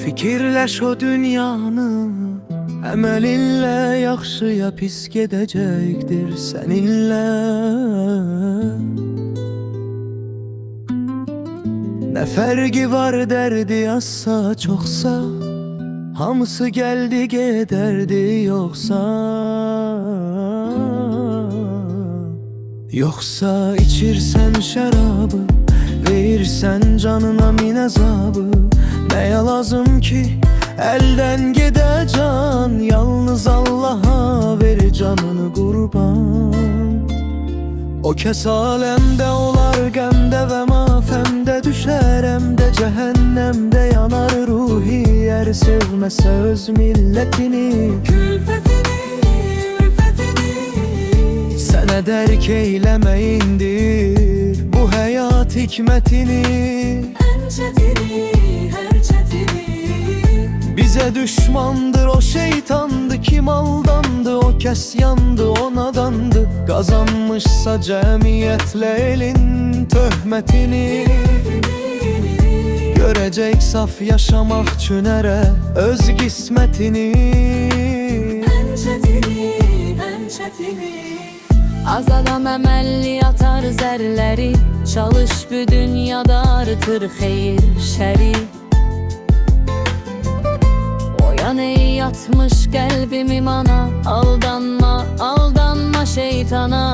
Fikirləş o dünyanı, əməlinlə yaxşıya pis gedəcəkdir səninlə. Nə fərqi var dərdi azsa çoxsa, hamısı gəldi gedərdi yoxsa. Yoxsa içirsən şərabı, verirsən canına min əzabı. Nəyə lazım ki əldən gedə can, yalnız Allaha ver canını qurban. O kəs aləmdə olar qəmdə və mafəmdə, düşər əmdə cəhənnəmdə yanar ruhi. Ər sevməsə öz millətini, ülfətini sənə dərk eyləməyindir bu həyat hikmətini. Ən çətini, hər çətini Bizə düşmandır o şeytandı, kim aldandı o kəs yandı, o nadandı. Qazanmışsa cəmiyyətlə elin töhmətini, görəcək saf yaşamaq üçün ərə öz qismətini. Ən çətini, ən çətini Az adam əməlli atar zərləri, çalış bu dünyada artır xeyir şəri. Oyan ey yatmış qəlbim imana, aldanma, aldanma şeytana.